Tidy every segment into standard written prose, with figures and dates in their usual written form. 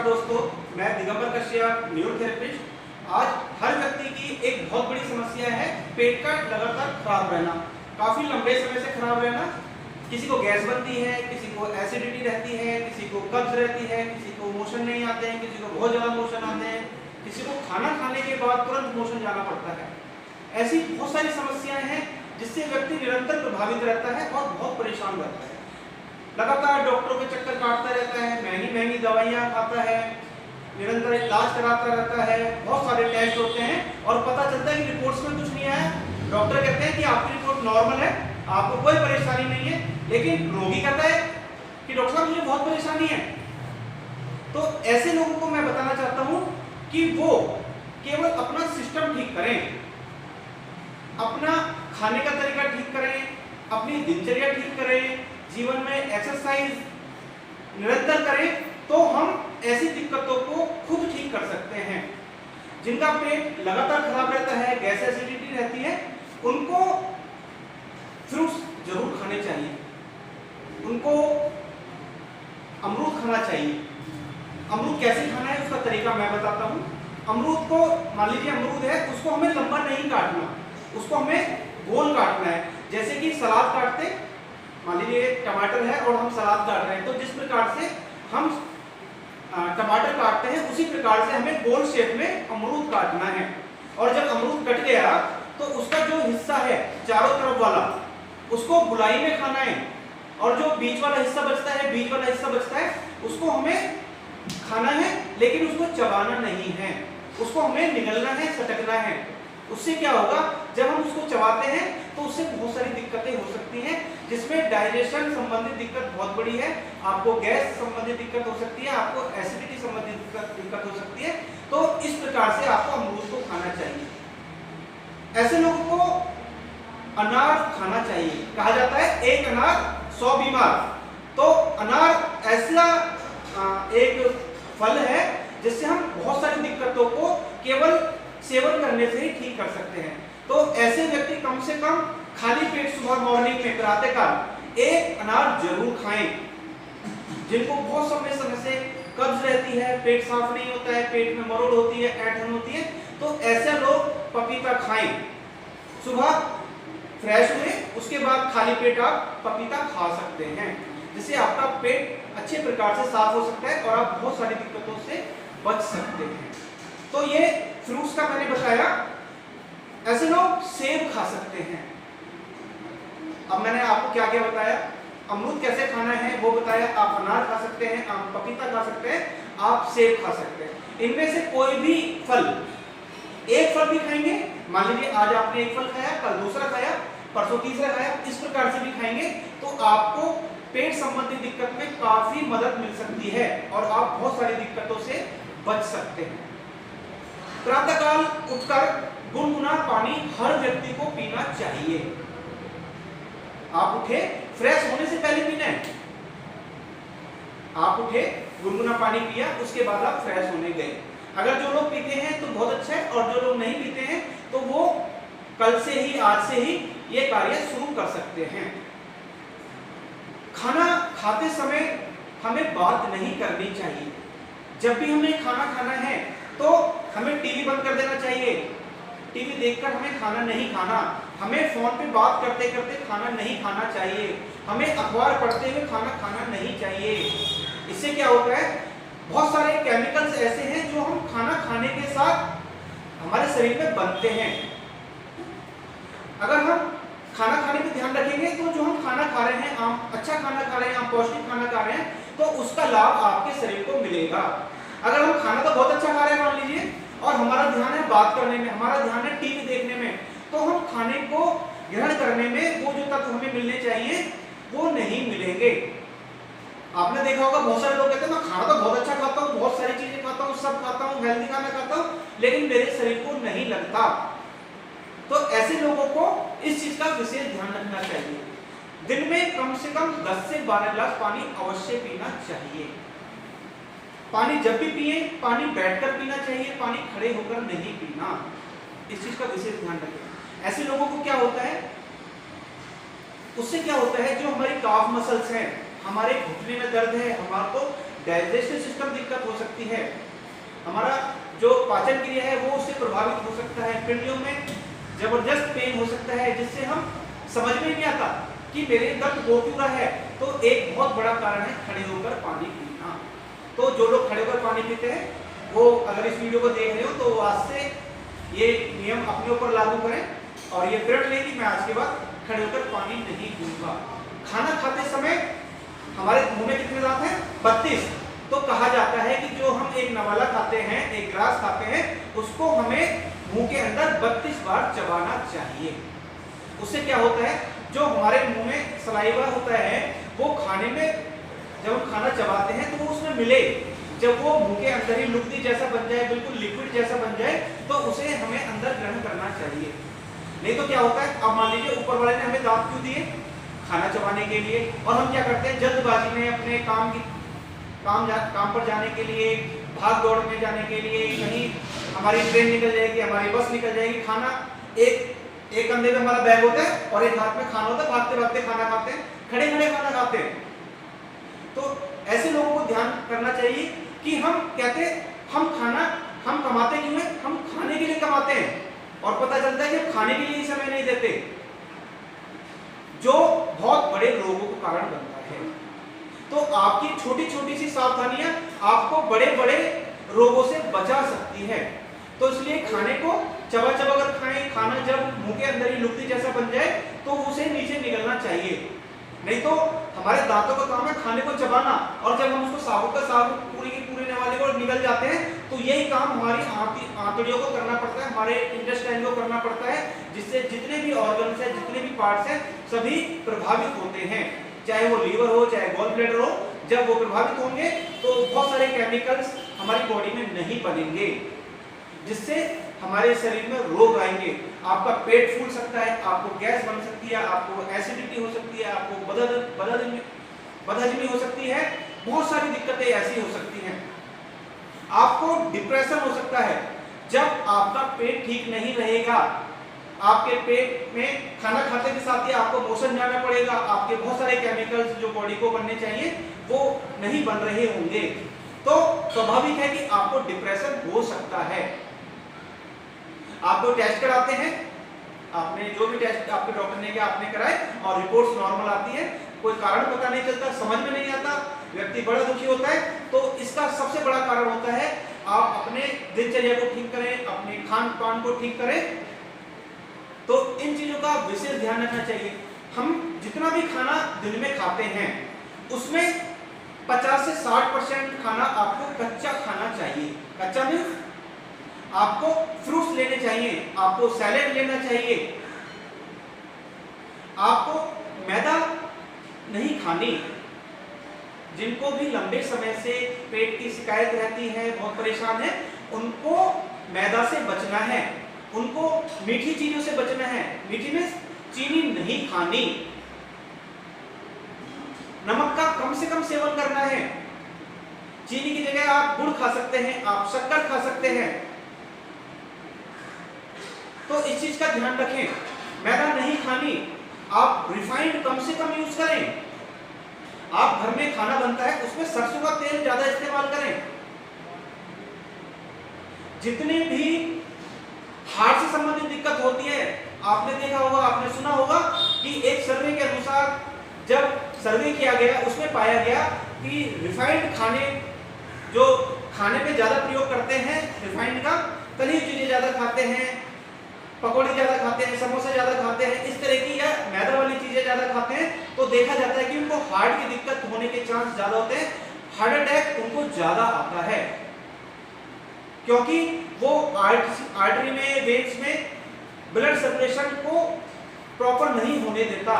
नमस्कार दोस्तों, मैं दिगंबर कश्यप, न्यूरोथेरेपिस्ट। आज हर व्यक्ति की एक बहुत बड़ी समस्या है पेट का लगातार खराब रहना, काफी लंबे समय से खराब रहना। किसी को गैस बनती है, किसी को एसिडिटी रहती है, किसी को कब्ज रहती है, किसी को मोशन नहीं आते हैं, किसी को बहुत ज्यादा मोशन आते हैं, किसी को खाना खाने के बाद तुरंत मोशन जाना पड़ता है। ऐसी बहुत सारी समस्याएं हैं जिससे व्यक्ति निरंतर प्रभावित रहता है और बहुत परेशान रहता है। लगातार डॉक्टरों के चक्कर काटता रहता है, महंगी महंगी दवाइयाँ खाता है, निरंतर इलाज कराता रहता है, बहुत सारे टेस्ट होते हैं और पता चलता है कि रिपोर्ट्स में कुछ नहीं आया। डॉक्टर कहते हैं कि आपकी रिपोर्ट नॉर्मल है, आपको कोई परेशानी नहीं है, लेकिन रोगी कहता है कि डॉक्टर साहब मुझे बहुत परेशानी है। तो ऐसे लोगों को मैं बताना चाहता हूँ कि वो केवल अपना सिस्टम ठीक करें, अपना खाने का तरीका ठीक करें, अपनी दिनचर्या ठीक करें, जीवन में एक्सरसाइज निरंतर करें, तो हम ऐसी दिक्कतों को खुद ठीक कर सकते हैं। जिनका पेट लगातार खराब रहता है, गैस एसिडिटी रहती है, उनको फ्रूट्स जरूर खाने चाहिए, उनको अमरूद खाना चाहिए। अमरूद कैसे खाना है उसका तरीका मैं बताता हूँ। अमरूद को, मान लीजिए अमरूद है, उसको हमें लंबा नहीं काटना, उसको हमें गोल काटना है। जैसे कि सलाद काटते, मान लीजिए टमाटर है और हम सलाद काट रहे हैं, तो जिस प्रकार से हम टमाटर काटते हैं उसी प्रकार से हमें गोल शेप में अमरूद काटना है। और जब अमरूद कट गया तो उसका जो हिस्सा है चारों तरफ वाला, उसको गुलाई में खाना है, और जो बीच वाला हिस्सा बचता है उसको हमें खाना है, लेकिन उसको चबाना नहीं है, उसको हमें निगलना है, सटकना है। उससे क्या होगा, जब हम उसको चबाते हैं तो उससे बहुत सारी दिक्कतें हो सकती हैं, जिसमें डाइजेशन संबंधित दिक्कत बहुत बड़ी है, आपको गैस संबंधित दिक्कत हो सकती है, आपको एसिडिटी संबंधित दिक्कत हो सकती है। तो इस प्रकार से आपको अमरूद को खाना चाहिए। ऐसे लोगों को अनार खाना चाहिए। कहा जाता है एक अनार 100 बीमार। तो अनार ऐसा एक फल है जिससे हम बहुत सारी दिक्कतों को केवल सेवन करने से ही ठीक कर सकते हैं। तो ऐसे व्यक्ति कम से कम खाली पेट सुबह मॉर्निंग में प्रातःकाल एक अनार जरूर खाएं। जिनको बहुत समय से कब्ज रहती है, पेट साफ नहीं होता है, पेट में मरोड़ होती है, ऐंठन होती है, तो ऐसे लोग पपीता खाएं। सुबह फ्रेश हुए, उसके बाद खाली पेट आप पपीता खा सकते हैं, जिससे आपका पेट अच्छे प्रकार से साफ हो सकता है और आप बहुत सारी दिक्कतों से बच सकते हैं। तो ये फ्रूट्स का मैंने बताया। ऐसे लोग सेब खा सकते हैं। अब मैंने आपको क्या क्या बताया, अमरूद कैसे खाना है वो बताया, आप अनार खा सकते हैं, आप पपीता खा सकते हैं, आप सेब खा सकते हैं। इनमें से कोई भी फल, एक फल भी खाएंगे, मान लीजिए आज आपने एक फल खाया, कल दूसरा खाया, परसों तीसरा खाया, इस प्रकार से भी खाएंगे तो आपको पेट संबंधी दिक्कत में काफी मदद मिल सकती है और आप बहुत सारी दिक्कतों से बच सकते हैं। प्रातःकाल उठकर गुनगुना पानी हर व्यक्ति को पीना चाहिए। आप उठे, फ्रेश होने से पहले पीना है। आप उठे, गुनगुना पानी पिया, उसके बाद आप फ्रेश होने गए। अगर जो लोग पीते हैं तो बहुत अच्छा है, और जो लोग नहीं पीते हैं तो वो कल से ही, आज से ही ये कार्य शुरू कर सकते हैं। खाना खाते समय हमें बात नहीं करनी चाहिए। जब भी हमें खाना खाना है तो हमें टीवी बंद कर देना चाहिए। टीवी देखकर हमें खाना नहीं खाना, हमें फोन पे बात करते करते खाना नहीं खाना चाहिए, हमें अखबार पढ़ते हुए खाना खाना नहीं चाहिए। इससे क्या होता है, बहुत सारे केमिकल्स ऐसे हैं जो हम खाना खाने के साथ हमारे शरीर में बनते हैं। अगर हम खाना खाने पे ध्यान रखेंगे तो जो हम खाना खा रहे हैं, आप अच्छा खाना खा रहे हैं, आप पौष्टिक खाना खा रहे हैं, तो उसका लाभ आपके शरीर को मिलेगा। अगर हम खाना तो बहुत अच्छा खा रहे हैं मान लीजिए, और हमारा ध्यान है बात करने में, हमारा ध्यान है टीवी देखने में, तो हम खाने को ग्रहण करने में वो जो तत्व हमें मिलने चाहिए वो नहीं मिलेंगे। आपने देखा होगा बहुत सारे लोग कहते हैं मैं खाना तो बहुत अच्छा खाता हूँ, बहुत सारी चीजें खाता हूँ, सब खाता हूँ, हेल्दी खाना खाता हूँ, लेकिन मेरे शरीर को नहीं लगता। तो ऐसे लोगों को इस चीज का विशेष ध्यान रखना चाहिए। दिन में कम से कम 10 से 12 गिलास पानी अवश्य पीना चाहिए। पानी जब भी पिए, पानी बैठकर पीना चाहिए, पानी खड़े होकर नहीं पीना। इस चीज का विशेष ध्यान रखें। ऐसे लोगों को क्या होता है, उससे क्या होता है, जो हमारी काफ मसल्स हैं, हमारे घुटने में दर्द है, हमारे को डाइजेस्टिव सिस्टम दिक्कत हो सकती है, हमारा जो पाचन क्रिया है वो उससे प्रभावित हो सकता है, पिंडियों में जबरदस्त पेन हो सकता है, जिससे हम समझ में नहीं आता कि मेरे दर्द हो क्यों रहा है। तो एक बहुत बड़ा कारण है खड़े होकर पानी पीना। तो जो लोग खड़े होकर पानी पीते हैं वो अगर इस वीडियो को देख रहे हो तो आज से ये नियम अपने ऊपर लागू करें और ये प्रण लें कि मैं आज के बाद खड़े होकर पानी नहीं पीऊंगा। खाना खाते समय हमारे मुंह में कितने दांत हैं? 32। तो कहा जाता है कि जो हम एक नवाला खाते हैं, एक ग्रास खाते हैं, उसको हमें मुंह के अंदर 32 बार चबाना चाहिए। उससे क्या होता है, जो हमारे मुंह में सलाइवा होता है वो खाने में जब हम खाना चबाते हैं तो वो उसमें मिले, जब वो मुंह के अंदर ही लुगदी जैसा बन जाए, बिल्कुल लिक्विड जैसा बन जाए, तो उसे हमें अंदर ग्रहण करना चाहिए। नहीं तो क्या होता है, अब मान लीजिए ऊपर वाले ने हमें दांत क्यों दिए? खाना चबाने के लिए। और हम क्या करते हैं, जल्दबाजी में अपने काम पर जाने के लिए, भाग दौड़ में जाने के लिए, कहीं हमारी ट्रेन निकल जाएगी, हमारी बस निकल जाएगी, खाना एक कंधे पे हमारा बैग होता है और एक हाथ में खाना होता है, भागते भागते खाना खाते हैं, खड़े खड़े खाना खाते हैं। तो ऐसे लोगों को ध्यान करना चाहिए कि हम कहते हम कमाते क्यों हैं? हम खाने के लिए कमाते हैं और पता चलता है कि हम खाने के लिए ही समय नहीं देते, जो बहुत बड़े रोगों का कारण बनता है। तो आपकी छोटी छोटी सी सावधानियां आपको बड़े बड़े रोगों से बचा सकती है। तो इसलिए खाने को चबा चबा कर खाएं। खाना जब मुंह के अंदर ही लुगदी जैसा बन जाए तो उसे नीचे निकलना चाहिए। नहीं तो हमारे दांतों का काम है खाने को चबाना, और जब हम उसको साबुत का साबुत पूरी की पूरी नवाले को निकल जाते हैं तो यही काम हमारी आंतड़ियों को करना पड़ता है, हमारे इंटेस्टाइन को करना पड़ता है, जिससे जितने भी ऑर्गन्स हैं, जितने भी पार्ट्स हैं, सभी प्रभावित होते हैं। चाहे वो लीवर हो, चाहे गॉल ब्लैडर हो, जब वो प्रभावित होंगे तो बहुत सारे केमिकल्स हमारी बॉडी में नहीं बनेंगे, जिससे हमारे शरीर में रोग आएंगे। आपका पेट फूल सकता है, आपको गैस बन सकती है, आपको एसिडिटी हो सकती है, आपको बदहजमी हो सकती है, बहुत सारी दिक्कतें ऐसी हो सकती हैं। आपको डिप्रेशन हो सकता है। जब आपका पेट ठीक नहीं रहेगा, आपके पेट में खाना खाते के साथ ही आपको मोशन जाना पड़ेगा, आपके बहुत सारे केमिकल्स जो बॉडी को बनने चाहिए वो नहीं बन रहे होंगे, तो स्वाभाविक है कि आपको डिप्रेशन हो सकता है। आपको टेस्ट कराते हैं, आपने जो भी टेस्ट आपके डॉक्टर ने किया आपने कराए और रिपोर्ट्स नॉर्मल आती है, कोई कारण पता नहीं चलता, समझ में नहीं आता, व्यक्ति बड़ा दुखी होता है, तो इसका सबसे बड़ा कारण होता है आप अपने दिनचर्या को ठीक करें, अपने खान पान को ठीक करें। तो इन चीजों का विशेष ध्यान रखना चाहिए। हम जितना भी खाना दिन में खाते हैं उसमें 50 से 60% खाना आपको कच्चा खाना चाहिए। कच्चा मीन्स आपको फ्रूट्स लेने चाहिए, आपको सैलेड लेना चाहिए, आपको मैदा नहीं खानी। जिनको भी लंबे समय से पेट की शिकायत रहती है, बहुत परेशान है, उनको मैदा से बचना है, उनको मीठी चीजों से बचना है। मीठी में चीनी नहीं खानी, नमक का कम से कम सेवन करना है। चीनी की जगह आप गुड़ खा सकते हैं, आप शक्कर खा सकते हैं। तो इस चीज का ध्यान रखें, मैदा नहीं खानी, आप रिफाइंड कम से कम यूज करें। आप घर में खाना बनता है उसमें सरसों का तेल ज्यादा इस्तेमाल करें। जितने भी हार्ट से संबंधित दिक्कत होती है, आपने देखा होगा, आपने सुना होगा कि एक सर्वे के अनुसार जब सर्वे किया गया उसमें पाया गया कि रिफाइंड खाने, जो खाने में ज्यादा प्रयोग करते हैं रिफाइंड का, तली हुई चीजें ज्यादा खाते हैं, पकौड़ी ज्यादा खाते हैं, समोसे ज्यादा खाते हैं, इस तरह की या मैदा वाली चीजें ज्यादा खाते हैं, तो देखा जाता है कि उनको हार्ट की दिक्कत होने के चांस ज्यादा होते हैं, हार्ट अटैक उनको ज्यादा आता है, क्योंकि वो आर्टरी में, वेन्स में ब्लड सर्कुलेशन को प्रॉपर नहीं होने देता,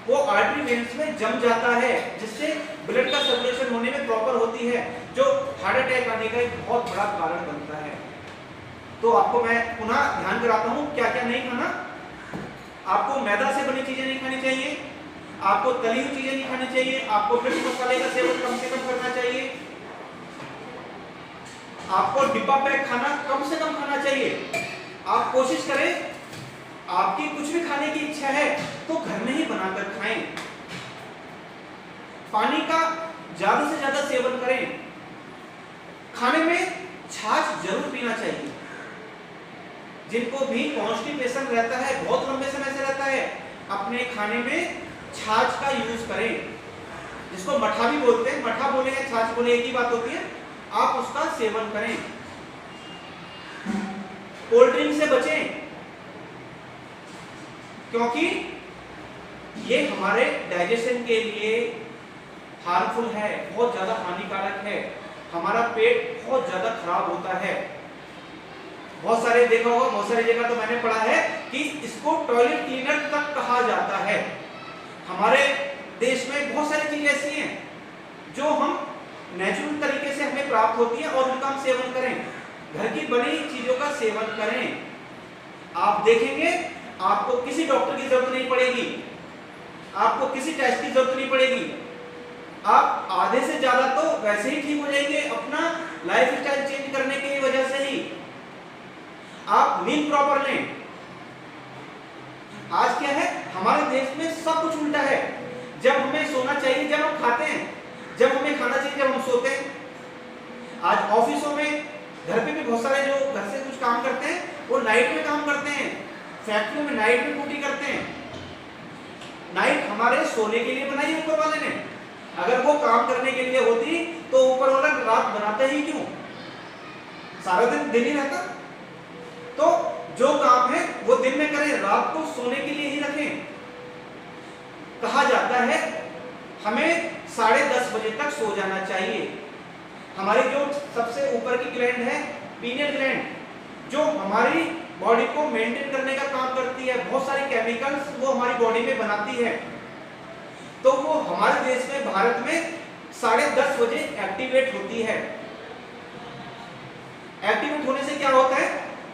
वो आर्टरी वेन्स में जम जाता है, जिससे ब्लड का सर्कुलेशन होने में प्रॉपर होती है, जो हार्ट अटैक आने का एक बहुत बड़ा कारण बनता है। तो आपको मैं पुनः ध्यान कराता हूं क्या क्या नहीं खाना। आपको मैदा से बनी चीजें नहीं खानी चाहिए, आपको तली हुई चीजें नहीं खानी चाहिए, आपको मिर्च मसाले का सेवन कम से कम करना चाहिए, आपको डिब्बा पैक खाना कम से कम खाना चाहिए। आप कोशिश करें, आपकी कुछ भी खाने की इच्छा है तो घर में ही बनाकर खाएं। पानी का ज्यादा से ज्यादा सेवन करें। खाने में छाछ जरूर पीना चाहिए। जिनको भी कॉन्स्टिपेशन रहता है, बहुत लंबे समय से रहता है, अपने खाने में छाछ का यूज करें। जिसको मठा भी बोलते हैं, मठा बोले या छाछ बोले एक ही बात होती है, आप उसका सेवन करें। कोल्ड ड्रिंक से बचें, क्योंकि ये हमारे डाइजेशन के लिए हार्मफुल है, बहुत ज्यादा हानिकारक है। हमारा पेट बहुत ज्यादा खराब होता है। बहुत सारे देखा होगा, बहुत सारी जगह तो मैंने पढ़ा है कि इसको टॉयलेट क्लीनर तक कहा जाता है। हमारे देश में बहुत सारी चीजें ऐसी हैं जो हम नेचुरल तरीके से हमें प्राप्त होती है और उनका हम सेवन करें। घर की बनी चीजों का सेवन करें। आप देखेंगे आपको किसी डॉक्टर की जरूरत नहीं पड़ेगी, आपको किसी टेस्ट की जरूरत नहीं पड़ेगी। आप आधे से ज्यादा तो वैसे ही ठीक हो जाएंगे अपना लाइफ स्टाइल चेंज करने की वजह से ही। आप नींद प्रॉपर लें। आज क्या है, हमारे देश में सब कुछ उल्टा है। जब हमें सोना चाहिए जब हम खाते हैं, जब हमें खाना चाहिए जब हम सोते हैं। आज ऑफिसों में, घर पे भी बहुत सारे जो घर से कुछ काम करते हैं वो नाइट में काम करते हैं, फैक्ट्रियों में नाइट में ड्यूटी करते हैं। नाइट हमारे सोने के लिए बनाई ऊपर वाले ने। अगर वो काम करने के लिए होती तो ऊपर वाला रात बनाता ही क्यों? सारा दिन ही रहता। तो जो काम है वो दिन में करें, रात को सोने के लिए ही रखें। कहा जाता है हमें 10:30 बजे तक सो जाना चाहिए। हमारी जो सबसे ऊपर की ग्लैंड है पीनियल ग्लैंड, जो हमारी बॉडी को मेंटेन करने का काम करती है, बहुत सारे केमिकल्स वो हमारी बॉडी में बनाती है, तो वो हमारे देश में भारत में 10:30 बजे एक्टिवेट होती है। एक्टिवेट होने से क्या होता है,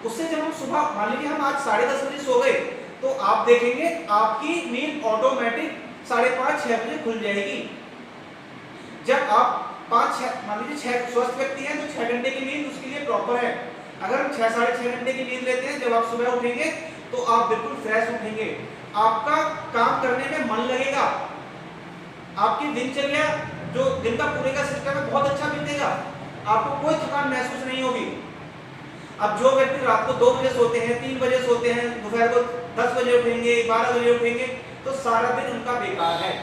उससे जब हम सुबह, मान लीजिए हम आज 10:30 बजे सो गए, तो आप देखेंगे आपकी नींद ऑटोमेटिक 5:30-6 बजे खुल जाएगी। जब आप 5-6, मान लीजिए 6 स्वस्थ व्यक्ति हैं तो 6 घंटे की नींद उसके लिए प्रॉपर है। अगर हम 6-6.5 घंटे की नींद लेते हैं, जब आप सुबह उठेंगे तो आप बिल्कुल फ्रेश उठेंगे, आपका काम करने में मन लगेगा, आपकी दिनचर्या जो दिन का पूरे का सिस्टम है बहुत अच्छा बीतेगा, आपको कोई थकान महसूस नहीं होगी। अब जो व्यक्ति रात को 2 बजे सोते हैं, 3 बजे सोते हैं, दोपहर को 10 बजे उठेंगे, 12 बजे उठेंगे, तो सारा दिन उनका बेकार है।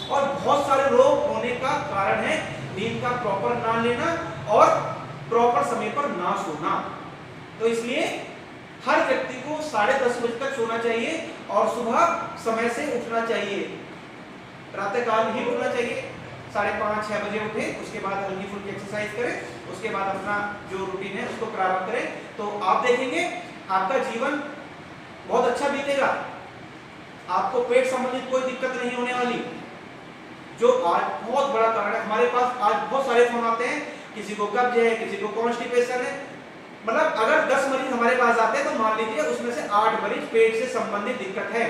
और बहुत सारे रोग होने का कारण है नींद का प्रॉपर ना लेना और प्रॉपर समय पर ना सोना। तो इसलिए हर व्यक्ति को 10:30 बजे तक सोना चाहिए और सुबह समय से उठना चाहिए। प्रातःकाल ही उठना चाहिए, 5:30-6 बजे उठे, उसके बाद हल्की फुल्की एक्सरसाइज करें, उसके बाद अपना जो रूटीन है उसको प्रारंभ करें, तो आप देखेंगे आपका जीवन बहुत अच्छा बीतेगा। आपको पेट संबंधित कोई दिक्कत नहीं होने वाली, जो आज बहुत बड़ा कारण है। हमारे पास आज बहुत सारे फोन आते हैं, किसी को कब्ज है, किसी को कॉन्स्टिपेशन है। मतलब अगर 10 मरीज हमारे पास आते हैं तो मान लीजिए उसमें से 8 मरीज पेट से संबंधित दिक्कत है।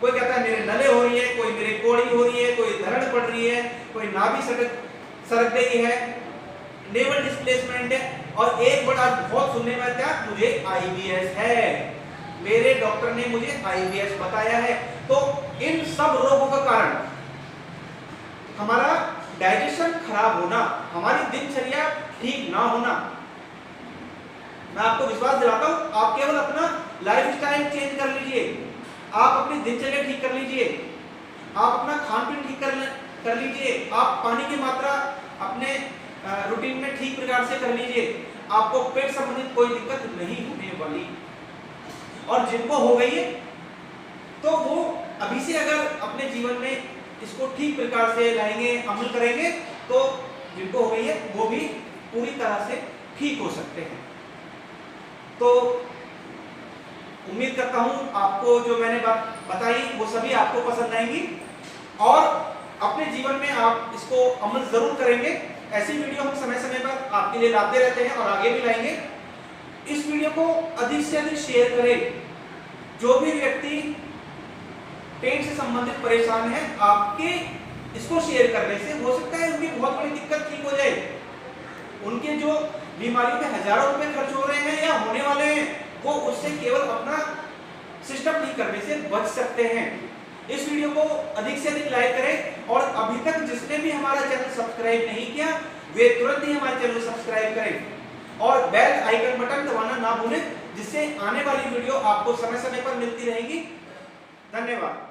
कोई कहता है मेरे नले हो रही है, कोई मेरे कोड़ी हो रही है, कोई धरण पड़ रही है, कोई नाभि सरक गई है, नेवल डिस्प्लेसमेंट है, और एक बड़ा बहुत सुनने में क्या, मुझे आईबीएस है, मेरे डॉक्टर ने मुझे आईबीएस बताया है। तो इन सब रोगों का कारण हमारा डाइजेशन खराब होना, हमारी दिनचर्या ठीक ना होना। मैं आपको विश्वास दिलाता हूं, आप केवल अपना लाइफस्टाइल चेंज कर लीजिए, आप अपनी दिनचर्या ठीक कर लीजिए, आप अपना खान पीन ठीक कर लीजिए, आप पानी की मात्रा अपने रूटीन में ठीक प्रकार से कर लीजिए, आपको पेट संबंधित कोई दिक्कत नहीं होने वाली। और जिनको हो गई है तो वो अभी से अगर अपने जीवन में इसको ठीक प्रकार से लाएंगे, अमल करेंगे, तो जिनको हो गई है वो भी पूरी तरह से ठीक हो सकते हैं। तो उम्मीद करता हूं आपको जो मैंने बात बताई वो सभी आपको पसंद आएंगी और अपने जीवन में आप इसको अमल जरूर करेंगे। ऐसी वीडियो हम समय समय पर आपके लिए लाते रहते हैं और आगे भी लाएंगे। इस वीडियो को अधिक से अधिक शेयर करें। जो भी व्यक्ति पेट से संबंधित परेशान है, आपके इसको शेयर करने से हो सकता है उनकी बहुत बड़ी दिक्कत ठीक हो जाए। उनके जो बीमारी में हजारों रुपए खर्च हो रहे हैं या होने वाले हैं, वो उससे केवल अपना सिस्टम ठीक करने से बच सकते हैं। इस वीडियो को अधिक से अधिक लाइक करें और अभी तक जिसने भी हमारा चैनल सब्सक्राइब नहीं किया वे तुरंत ही हमारे चैनल को सब्सक्राइब करें और बेल आइकन बटन दबाना ना भूलें, जिससे आने वाली वीडियो आपको समय समय पर मिलती रहेगी। धन्यवाद।